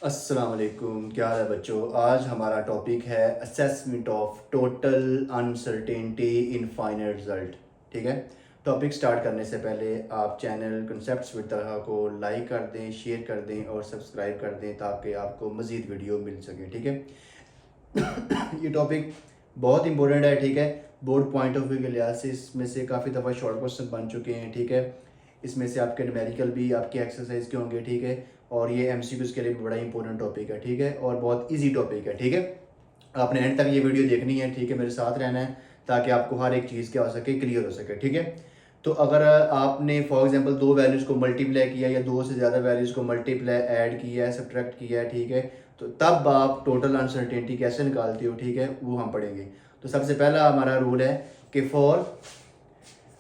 अस्सलाम वालेकुम, क्या हाल है बच्चों। आज हमारा टॉपिक है assessment of total uncertainty in final result. ठीक है, टॉपिक स्टार्ट करने से पहले आप चैनल कंसेप्ट्स विद तलहा को लाइक कर दें, शेयर कर दें और सब्सक्राइब कर दें ताकि आपको मज़ीद वीडियो मिल सके। ठीक है ये टॉपिक बहुत इंपॉर्टेंट है। ठीक है, बोर्ड पॉइंट ऑफ व्यू के लिहाज से इसमें से काफ़ी दफ़ा शॉर्ट क्वेश्चन बन चुके हैं। ठीक है, इसमें से आपके न्यूमेरिकल भी आपके एक्सरसाइज के होंगे। ठीक है, और ये एमसीक्यूज़ के लिए बड़ा इंपॉर्टेंट टॉपिक है। ठीक है, और बहुत इजी टॉपिक है। ठीक है, आपने एंड तक ये वीडियो देखनी है। ठीक है, मेरे साथ रहना है ताकि आपको हर एक चीज़ क्या हो सके, क्लियर हो सके। ठीक है, तो अगर आपने फॉर एग्जांपल दो वैल्यूज़ को मल्टीप्लाई किया या दो से ज़्यादा वैल्यूज़ को मल्टीप्लाई ऐड किया है, सब्ट्रैक्ट किया है, ठीक है, तो तब आप टोटल अनसर्टेनिटी कैसे निकालते हो, ठीक है, वो हम पढ़ेंगे। तो सबसे पहला हमारा रूल है कि फॉर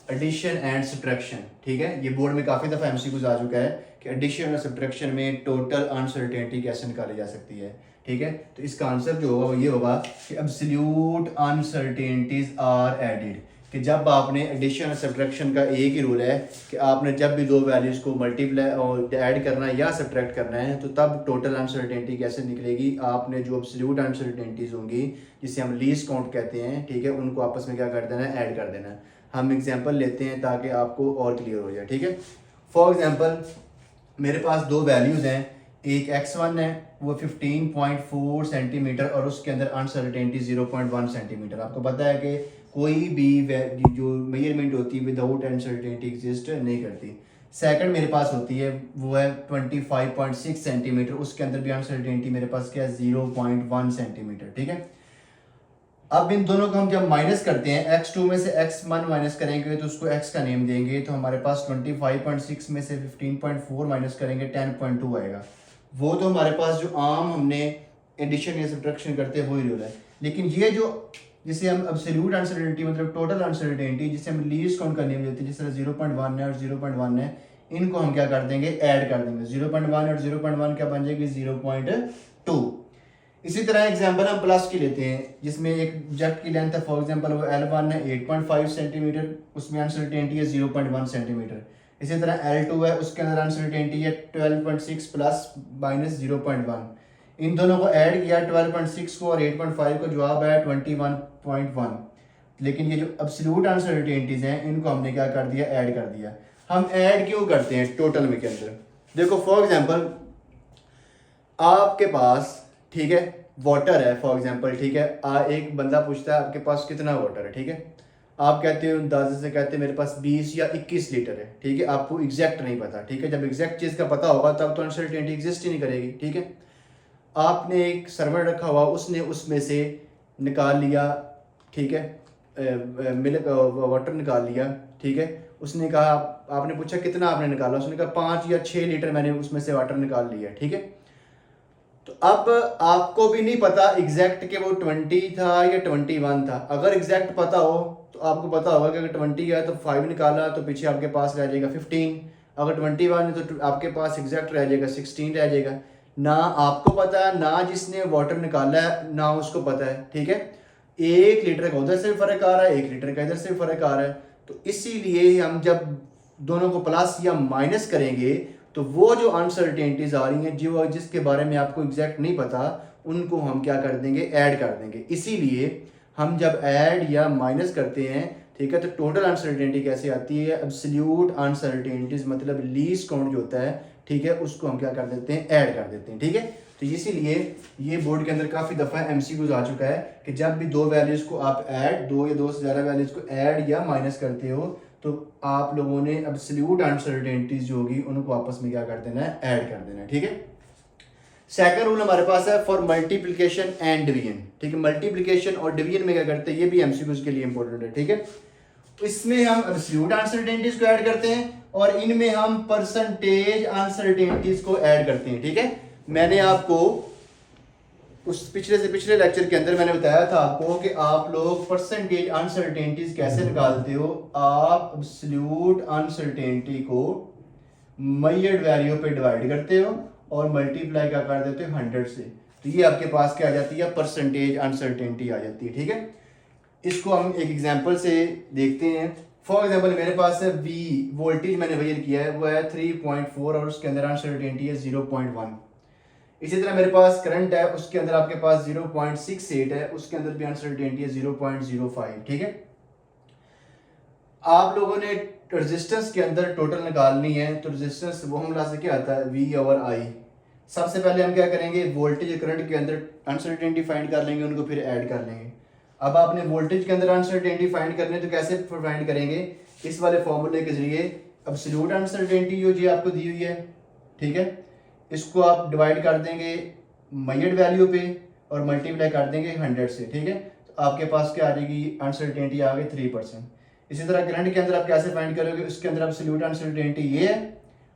एडिशन एंड सब्ट्रैक्शन, ठीक है, ये बोर्ड में काफ़ी दफ़ा एमसीक्यूज आ चुका है कि एडिशन और सब्ट्रैक्शन में टोटल अनसर्टेनिटी कैसे निकाली जा सकती है। ठीक है, तो इसका आंसर जो होगा वो ये होगा कि एब्सोल्यूट अनसर्टेनिटीज आर एडिड, कि जब आपने एडिशन और सब्ट्रैक्शन का एक ही रूल है कि आपने जब भी दो वैल्यूज़ को मल्टीप्लाई और ऐड करना है या सब्ट्रैक्ट करना है तो तब टोटल अनसर्टेनिटी कैसे निकलेगी। आपने जो एब्सोल्यूट अनसर्टेनिटीज़ होंगी जिसे हम लीस्ट काउंट कहते हैं, ठीक है, उनको आपस में क्या कर देना है, ऐड कर देना है। हम एग्जांपल लेते हैं ताकि आपको और क्लियर हो जाए। ठीक है, फॉर एग्जांपल मेरे पास दो वैल्यूज़ हैं, एक x1 है वो 15.4 सेंटीमीटर और उसके अंदर अनसर्टेनिटी 0.1 सेंटीमीटर। आपको पता है कि कोई भी जो मेजरमेंट होती है विदाउट अनसर्टेनिटी एग्जिस्ट नहीं करती। सेकंड मेरे पास होती है वो है 25.6 सेंटीमीटर, उसके अंदर भी अनसर्टेनिटी मेरे पास क्या है, 0.1 सेंटीमीटर। ठीक है, अब इन दोनों को हम जब माइनस करते हैं, x2 में से x1 माइनस करेंगे तो उसको x का नेम देंगे, तो हमारे पास 25.6 में से 15.4 माइनस करेंगे 10.2 आएगा। वो तो हमारे पास जो आम हमने एडिशन या सब्ट्रैक्शन करते हैं वही रूल है। लेकिन ये जो जिसे हम एब्सोल्यूट अनसर्टेनिटी मतलब टोटल अनसर्टेनिटी जिसे हम लीस्ट काउंट का नेम देते हैं, जिस तरह 0.1 है और 0.1 है, इनको हम क्या कर देंगे, ऐड कर देंगे। 0.1 और 0.1 क्या बन जाएगी, 0.2। इसी तरह एग्जांपल हम प्लस की लेते हैं जिसमें एक ऑब्जेक्ट की लेंथ है, फॉर एग्जांपल वो L1 है 8.5 सेंटीमीटर, उसमें अनसर्टेनिटी है 0.1 सेंटीमीटर। इसी तरह L2 है, उसके अंदर अनसर्टेनिटी है 12.6 प्लस माइनस 0.1। इन दोनों को ऐड किया 12.6 को और 8.5 को, जवाब है 21.1। लेकिन ये जो एब्सोल्यूट अनसर्टेनिटीज हैं इनको हमने क्या कर दिया, ऐड कर दिया। हम ऐड क्यों करते हैं टोटल में के अंदर, देखो फॉर एग्जांपल आपके पास, ठीक है, वाटर है फॉर एग्जांपल, ठीक है, एक बंदा पूछता है आपके पास कितना वाटर है, ठीक है, आप कहते हो अंदाजे से कहते हैं मेरे पास 20 या 21 लीटर है। ठीक है, आपको एग्जैक्ट नहीं पता। ठीक है, जब एग्जैक्ट चीज़ का पता होगा तब तो अनसर्टेनिटी एग्जिस्ट ही नहीं करेगी। ठीक है, आपने एक सर्वर रखा हुआ, उसने उसमें से निकाल लिया, ठीक है, मिल्क वाटर निकाल लिया। ठीक है, उसने कहा, आपने पूछा कितना आपने निकाला, उसने कहा 5 या 6 लीटर मैंने उसमें से वाटर निकाल लिया। ठीक है, तो अब आपको भी नहीं पता एग्जैक्ट कि वो 20 था या 21 था। अगर एग्जैक्ट पता हो तो आपको पता होगा कि अगर 20 है तो 5 निकाला तो पीछे आपके पास रह जाएगा 15। अगर 21 है तो आपके पास एग्जैक्ट रह जाएगा 16 रह जाएगा। ना आपको पता है, ना जिसने वाटर निकाला है ना उसको पता है। ठीक है, 1 लीटर का उधर से फर्क आ रहा है, 1 लीटर का इधर से फर्क आ रहा है। तो इसीलिए हम जब दोनों को प्लस या माइनस करेंगे तो वो जो अनसर्टेनिटीज आ रही हैं जो जिसके बारे में आपको एग्जैक्ट नहीं पता, उनको हम क्या कर देंगे, ऐड कर देंगे। इसीलिए हम जब ऐड या माइनस करते हैं, ठीक है, तो टोटल अनसर्टेनिटी कैसे आती है, एब्सोल्यूट अनसर्टेनिटीज मतलब लीस्ट काउंट जो होता है, ठीक है, उसको हम क्या कर देते हैं, ऐड कर देते हैं। ठीक है, तो इसीलिए ये बोर्ड के अंदर काफ़ी दफ़ा एमसीक्यूज आ चुका है कि जब भी दो वैल्यूज़ को आप ऐड, दो या दो से ज़्यादा वैल्यूज़ को ऐड या माइनस करते हो तो आप लोगों ने एब्सोल्यूट अनसर्टेनिटीज जो होगी उनको आपस में क्या कर देना है, ऐड कर देना है। ठीक है, सेकंड रूल हमारे पास है फॉर मल्टीप्लिकेशन एंड डिवीजन। ठीक है, मल्टीप्लिकेशन और डिवीजन में क्या करते हैं, ये भी एमसीक्यूज के लिए इंपॉर्टेंट है। ठीक है, तो इसमें हम एब्सोल्यूट अनसर्टेनिटीज को ऐड करते हैं और इनमें हम परसेंटेज अनसर्टेनिटीज को ऐड करते हैं। ठीक है, मैंने आपको उस पिछले लेक्चर के अंदर मैंने बताया था आपको कि आप लोग परसेंटेज अनसर्टेनिटीज कैसे निकालते हो। आप एब्सोल्यूट अनसर्टेनिटी को मेजर्ड वैल्यू पे डिवाइड करते हो और मल्टीप्लाई क्या कर देते हो, 100 से, तो ये आपके पास क्या आ जाती है, परसेंटेज अनसर्टेनिटी आ जाती है। ठीक है, इसको हम एक एग्जांपल से देखते हैं। फॉर एग्जांपल मेरे पास है V, वोल्टेज मैंने मेजर किया है वो है 3.4 और उसके अंदर अनसर्टेनिटी है 0.1। इसी तरह मेरे पास करंट है, उसके अंदर आपके पास 0.68 है, उसके अंदर भी अनसर्टेनिटी है 0.05। ठीक है, आप लोगों ने रेजिस्टेंस के अंदर टोटल निकालनी है, तो रेजिस्टेंस वो हम से क्या आता है V ओवर I। सबसे पहले हम क्या करेंगे, वोल्टेज करंट के अंदर अनसर्टेनिटी फाइंड कर लेंगे, उनको फिर ऐड कर लेंगे। अब आपने वोल्टेज के अंदर अनसर्टेनिटी फाइंड करनी है, तो कैसे फाइंड करेंगे, इस वाले फॉर्मूले के जरिए एब्सोल्यूट अनसर्टेनिटी जो जी आपको दी हुई है, ठीक है, इसको आप डिवाइड कर देंगे मेजर्ड वैल्यू पे और मल्टीप्लाई कर देंगे 100 से। ठीक है, तो आपके पास क्या आ जाएगी, अनसर्टेनिटी आ गई 3%। इसी तरह करंट के अंदर आप कैसे फाइंड करोगे, उसके अंदर एब्सोल्यूट अनसर्टेनिटी ये है,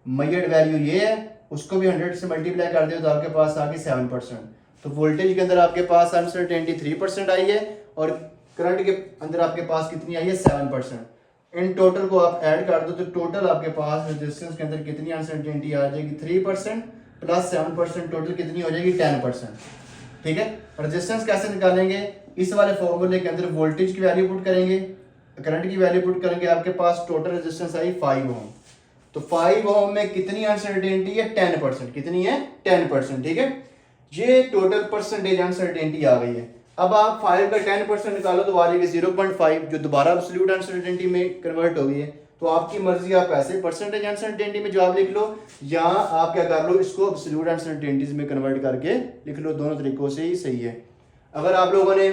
मेजर्ड वैल्यू ये है, उसको भी 100 से मल्टीप्लाई कर दो तो आपके पास आ गई 7%। तो वोल्टेज के अंदर आपके पास अनसर्टेनिटी 3% आई है और करंट के अंदर आपके पास कितनी आई है, 7%। इन टोटल को आप ऐड कर दो तो टोटल आपके पास रेजिस्टेंस के अंदर कितनी अनसर्टेनिटी आ जाएगी, 3% प्लस 7%, टोटल कितनी हो जाएगी, 10%। ठीक है, रेजिस्टेंस कैसे निकालेंगे, इस वाले फॉर्मूले के अंदर वोल्टेज की वैल्यू पुट करेंगे, करंट की वैल्यू पुट करेंगे, आपके पास टोटल रेजिस्टेंस आई 5 ओम। तो 5 ओम में कितनी अनसर्टेनिटी है, 10%। कितनी है, 10%। ठीक है, ये टोटल परसेंटेज अनसर्टेनिटी आ गई है। अब आप 5 का 10% निकालो तो आ जाएगी 0.5, जो दोबारा एब्सोल्यूट अनसर्टेनिटी में कन्वर्ट हो गई है। तो आपकी मर्जी, आप ऐसे परसेंटेज अनसर्टेनिटी में जवाब लिख लो, या आप क्या कर लो, इसको एब्सोल्यूट अनसर्टेनिटीज में कन्वर्ट करके लिख लो, दोनों तरीकों से ही सही है। अगर आप लोगों ने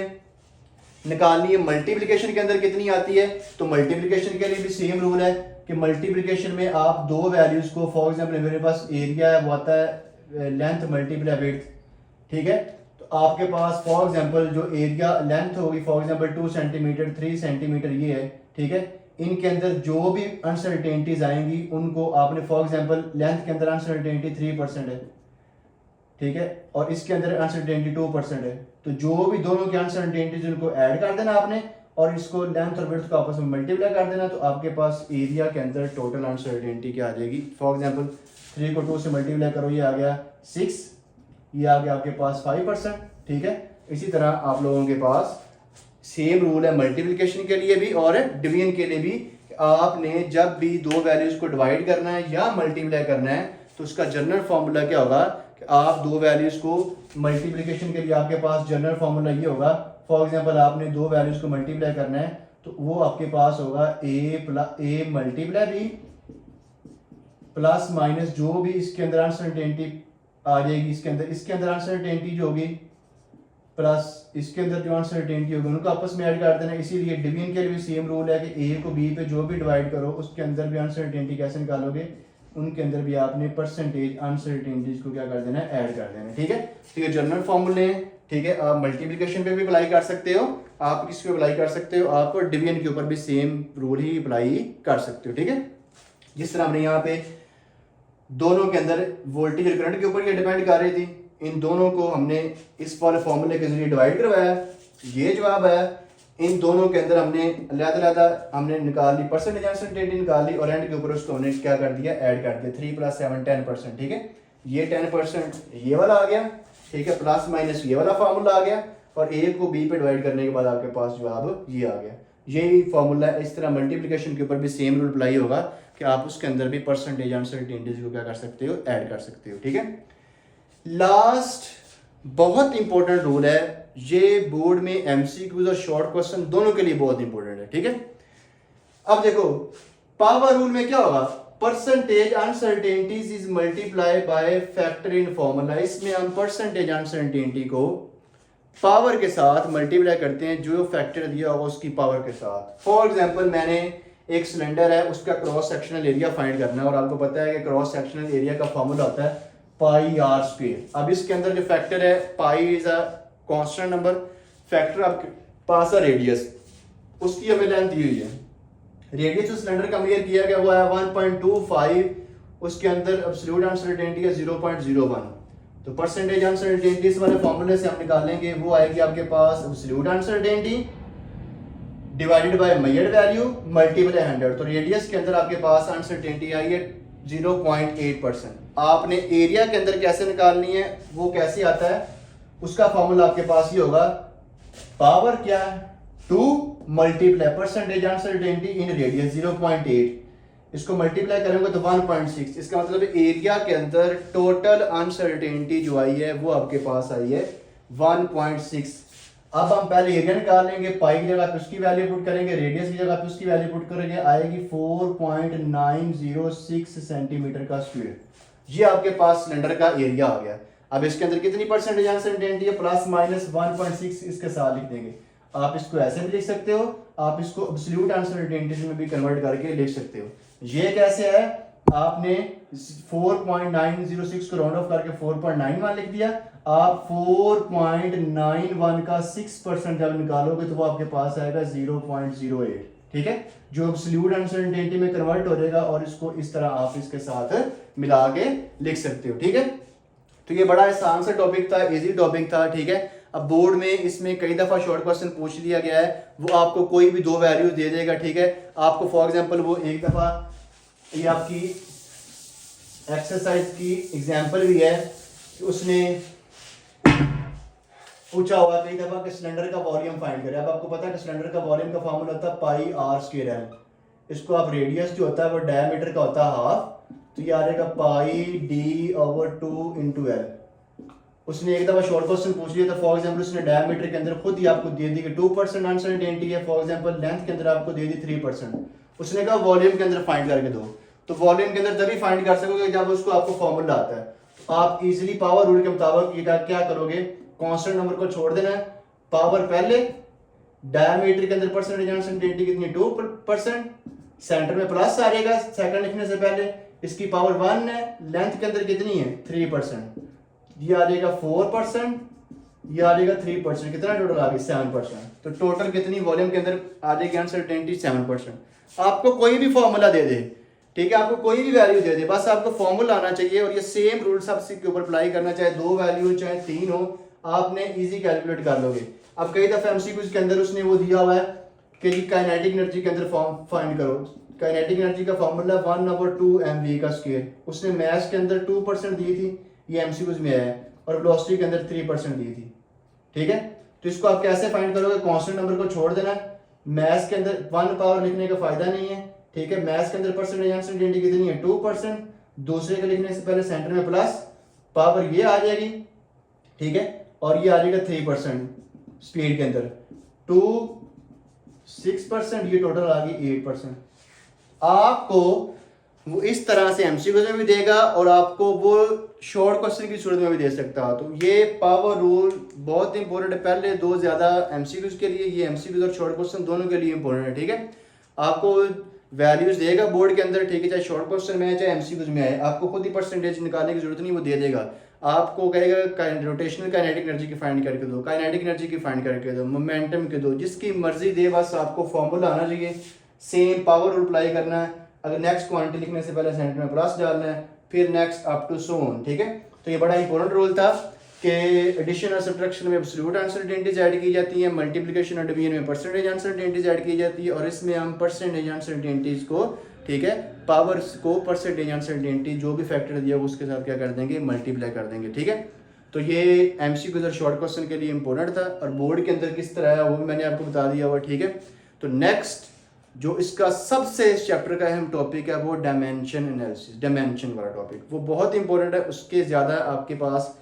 निकालनी है मल्टीप्लिकेशन के अंदर कितनी आती है, तो मल्टीप्लिकेशन के लिए भी सेम रूल है कि मल्टीप्लिकेशन में आप दो वैल्यूज को, फॉर एग्जाम्पल मेरे पास एरिया है वो आता है लेंथ मल्टीप्लाई विड्थ। ठीक है, तो आपके पास फॉर एग्जांपल जो एरिया लेंथ होगी, फॉर एग्जांपल 2 सेंटीमीटर 3 सेंटीमीटर ये है। ठीक है, इनके अंदर जो भी अनसर्टेनिटीज आएंगी उनको आपने, फॉर एग्जांपल लेंथ के अंदर अनसर्टेनिटी 3% है, ठीक है, और इसके अंदर अनसर्टेनिटी 2% है, तो जो भी दोनों के अनसर्टेनिटीज उनको ऐड कर देना आपने और इसको लेंथ और विड्थ को आपस में मल्टीप्लाई कर देना, तो आपके पास एरिया के अंदर टोटल अनसर्टेनिटी क्या आ जाएगी। फॉर एग्जांपल 3 को 2 से मल्टीप्लाई करो, ये आ गया 6, ये आ गया आपके पास 5%। ठीक है, इसी तरह आप लोगों के पास सेम रूल है मल्टीप्लिकेशन के लिए भी और डिवीजन के लिए भी। आपने जब भी दो वैल्यूज को डिवाइड करना है या मल्टीप्लाई करना है तो उसका जनरल फॉर्मूला क्या होगा कि आप दो वैल्यूज को मल्टीप्लिकेशन के लिए आपके पास जनरल फॉर्मूला ये होगा, फॉर एग्जांपल आपने दो वैल्यूज को मल्टीप्लाई करना है तो वो आपके पास होगा A multiply B plus minus जो भी इसके अंदर अनसर्टेनिटी आ जाएगी, इसके अंदर अनसर्टेनिटी जो होगी प्लस इसके अंदर जो अनसर्टेनिटी होगी उनको आपस में ऐड कर देना। इसीलिए डिवीजन के लिए भी सेम रूल है कि ए को बी पे जो भी डिवाइड करो उसके अंदर भी अनसर्टेनिटी कैसे निकालोगे, उनके अंदर भी आपने परसेंटेज अनसर्टेनिटीज को क्या कर देना है, ऐड कर देना है। ठीक है, तो ये जनरल फॉर्मूले हैं। ठीक है, आप मल्टीप्लिकेशन पे भी अप्लाई कर सकते हो, आप किस पे अप्लाई कर सकते हो, आप डिवीजन के ऊपर भी सेम रूल ही अप्लाई कर सकते हो। ठीक है, जिस तरह हमने यहाँ पे दोनों के अंदर वोल्टेज और करंट के ऊपर ये डिपेंड कर रही थी, इन दोनों को हमने इस वाले फॉर्मूले के जरिए डिवाइड करवाया, ये जवाब है। इन दोनों के अंदर हमने अलग-अलग हमने निकाल ली परसेंटेज अनसर्टेनिटी निकाल ली और एंड के ऊपर उसको हमने क्या कर दिया, ऐड कर दिया 3 + 7 10%। ठीक है, ये 10% ये वाला आ गया, ठीक है, प्लस माइनस ये वाला फार्मूला आ गया और ए को बी पे डिवाइड करने के बाद आपके पास जवाब ये आ गया। यही फार्मूला है। इस तरह मल्टीप्लिकेशन के ऊपर भी सेम रूल अप्लाई होगा कि आप उसके अंदर भी परसेंटेज अनसर्टेनिटीज को क्या कर सकते हो, ऐड कर सकते हो। ठीक है, लास्ट बहुत इंपॉर्टेंट रूल है, ये बोर्ड में एमसीक्यूज और शॉर्ट क्वेश्चन दोनों के लिए बहुत इंपॉर्टेंट है। ठीक है, अब देखो पावर रूल में क्या होगा, percentage uncertainties is multiply by factor in formula. इसमें हम परसेंटेज अनसर्टेनिटी को पावर के साथ मल्टीप्लाई करते हैं, जो फैक्टर दिया होगा उसकी पावर के साथ। फॉर एग्जांपल मैंने एक सिलेंडर है, उसका क्रॉस सेक्शनल एरिया फाइंड करना है और आपको पता है कि क्रॉस सेक्शनल एरिया का फॉर्मूला होता है पाई आर स्क्वायर। अब इसके अंदर जो फैक्टर है, pi is a constant number, factor आपके पास है रेडियस, उसकी हमें लेंथ दी हुई है, रेडियस जो सिलेंडर का मेजर किया गया वो है 1.25, उसके अंदर एब्सोल्यूट अनसर्टेनिटी है 0.01। तो परसेंटेज अनसर्टेनिटी इस वाले फॉर्मूले से हम निकालेंगे, वो आएगी आपके पास absolute uncertainty divided by measured value multiply 100। तो रेडियस के अंदर आपके पास अनसर्टेनिटी आई है 0.8%। आपने एरिया के अंदर कैसे निकालनी है, वो कैसे आता है, उसका फॉर्मूला आपके पास ये होगा, पावर क्या है 2 मल्टीप्लाई परसेंटेज अनसर्टेनिटी इन रेडियस 0.8। इसको मल्टीप्लाई करेंगे तो 1.6, इसका मतलब एरिया के अंदर टोटल अनसर्टेनिटी जो आई है वो आपके पास आई है 1.6। अब हम पहले एरिया निकाल लेंगे, पाई की जगह पे उसकी वैल्यू पुट करेंगे, रेडियस की जगह पे उसकी वैल्यू पुट करेंगे, आएगी 4.906 सेंटीमीटर का स्क्वायर। ये आपके पास सिलेंडर का एरिया आ गया। अब इसके अंदर कितनी परसेंटेज अनसर्टेनिटी है, प्लस माइनस 1.6 इसके साथ लिख देंगे। आप इसको ऐसे भी लिख सकते हो, आप इसको एब्सोल्यूट अनसर्टेनिटी में भी कन्वर्ट करके लिख सकते हो। ये कैसे है, आपने 4.906 को राउंड ऑफ करके 4.91 लिख दिया। आप 4.91 का 6% जब निकालोगे तो वो आपके पास आएगा 0.08, ठीक है, जो एब्सोल्यूट अनसर्टेनिटी में कन्वर्ट हो जाएगा। और इसको इस तरह आप इसके साथ मिला के लिख सकते हो, ठीक है। तो ये बड़ा आसान सा टॉपिक था, इजी टॉपिक था, ठीक है। अब बोर्ड में इसमें कई दफ़ा शॉर्ट क्वेश्चन पूछ लिया गया है, वो आपको कोई भी दो वैल्यूज दे देगा, ठीक है। आपको फॉर एग्जांपल वो एक दफ़ा ये आपकी एक्सरसाइज की एग्जांपल भी है कि उसने पूछा हुआ कई दफ़ा कि सिलेंडर का वॉल्यूम फाइंड करें। अब आपको पता है कि सिलेंडर का वॉल्यूम का फॉर्मूला होता है पाई आर स्क्वायर एल। इसको आप रेडियस जो होता है वो डायमीटर का होता है हाफ, तो ये आ जाएगा पाई डी ओवर 2 इंटू एल। उसने एक दफ़ा शॉर्ट क्वेश्चन पूछ लिया था, फॉर एग्जांपल उसने डायमीटर के अंदर खुद ही आपको दे दी कि 2% अनसर्टेनिटी है, फॉर एग्जांपल लेंथ के अंदर आपको दे दी 3%। उसने कहा वॉल्यूम के अंदर फाइंड करके दो, तो वॉल्यूम के अंदर तभी फाइंड कर सकोगे जब उसको आपको फॉर्मूला आता है। तो आप इजीली पावर रूल के मुताबिक क्या करोगे, कांस्टेंट नंबर को छोड़ देना है, पावर पहले, डायमीटर के अंदर परसेंटेज अनसर्टेनिटी कितनी 2%, सेंटर में प्लस आ जाएगा सेकंड लिखने से पहले, इसकी पावर 1 है, लेंथ के अंदर कितनी है 3%, ये आ जाएगा 4%, ये आ जाएगा 3%, कितना टोटल आ गया 7%। तो टोटल कितनी वॉल्यूम के अंदर आ जाएगी अनसर्टेनिटी 7%। आपको कोई भी फॉर्मूला दे दे, ठीक है, आपको कोई भी वैल्यू दे दे, बस आपको फॉर्मूला आना चाहिए और ये सेम रूल सबसे के ऊपर अप्लाई करना, चाहे 2 वैल्यू चाहे 3 हो, आपने इजी कैलकुलेट कर लोगे। अब कई दफा एमसीक्यूज के अंदर उसने वो दिया हुआ है कि काइनेटिक एनर्जी के अंदर फॉर्म फाइंड करो। काइनेटिक एनर्जी का फॉर्मूला 1/2 mv का स्क्वायर, उसने मैथ्स के अंदर 2% दी थी, ये एमसीक्यूज में आया है, और वेलोसिटी के अंदर 3% दी थी, ठीक है। तो इसको आप कैसे फाइंड करोगे, कांस्टेंट नंबर को छोड़ देना, मैथ्स के अंदर 1 पावर लिखने का फायदा नहीं है, ठीक है। मैथ्स के अंदर परसेंटेज अनसर्टेनिटी कितनी है 2%, दूसरे के लिखने से पहले सेंटर में प्लस, पावर ये आ जाएगी, ठीक है, और ये आ जाएगा 3% स्पीड के अंदर 2 6%, ये टोटल आ गई 8%। आपको वो इस तरह से एमसीक्यू में भी देगा और आपको वो शॉर्ट क्वेश्चन की सूरत में भी दे सकता है। तो ये पावर रूल बहुत इंपॉर्टेंट है, पहले 2 ज़्यादा एमसीक्यूज के लिए, ये एमसीक्यूज और शॉर्ट क्वेश्चन दोनों के लिए इंपॉर्टेंट है, ठीक है। आपको वैल्यूज देगा बोर्ड के अंदर, ठीक है, चाहे शॉर्ट क्वेश्चन में आए चाहे एमसीक्यूज में आए, आपको खुद ही परसेंटेज निकालने की जरूरत नहीं, वो दे देगा। आपको कहेगा रोटेशनल काइनेटिक एनर्जी की फाइंड करके दो, काइनेटिक एनर्जी की फाइंड करके दो, मोमेंटम के दो, जिसकी मर्जी दे, बस आपको फॉर्मूला आना चाहिए, सेम पावर रूल अप्लाई करना है। अगर नेक्स्ट क्वांटिटी लिखने से पहले सेंटर में प्लस डालना है, फिर next up to so on, ठीक है। तो ये बड़ा इंपॉर्टेंट रूल था कि एडिशन और सब्ट्रैक्शन में एब्सोल्यूट अनसर्टेनिटीज ऐड की जाती है, मल्टीप्लिकेशन और डिवीजन में परसेंटेज अनसर्टेनिटीज ऐड की जाती है, और इसमें हम परसेंटेज अनसर्टेनिटीज को, ठीक है, पावर को परसेंटेज अनसर्टेनिटी जो भी फैक्टर दिया वो उसके साथ क्या कर देंगे, मल्टीप्लाई कर देंगे, ठीक है। तो ये एमसीक्यूज और शॉर्ट क्वेश्चन के लिए इंपॉर्टेंट था, और बोर्ड के अंदर किस तरह है वो भी मैंने आपको बता दिया हुआ, ठीक है। तो नेक्स्ट जो इसका सबसे इस चैप्टर का अहम टॉपिक है वो डायमेंशन एनालिसिस, डायमेंशन वाला टॉपिक, वो बहुत इंपॉर्टेंट है। उसके ज़्यादा आपके पास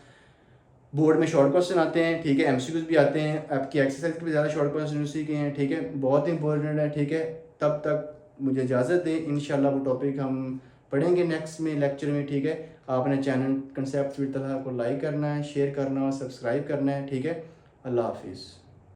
बोर्ड में शॉर्ट क्वेश्चन आते हैं, ठीक है, एमसीक्यूज भी आते हैं, आपकी एक्सरसाइज के भी ज़्यादा शॉर्ट क्वेश्चन उसी के हैं, ठीक है, बहुत इंपॉर्टेंट है, ठीक है। तब तक मुझे इजाज़त दें, इंशाल्लाह वो टॉपिक हम पढ़ेंगे नेक्स्ट में लेक्चर में, ठीक है। आपने चैनल कंसेप्ट को लाइक करना है, शेयर करना है, सब्सक्राइब करना है, ठीक है। अल्लाह हाफिज़।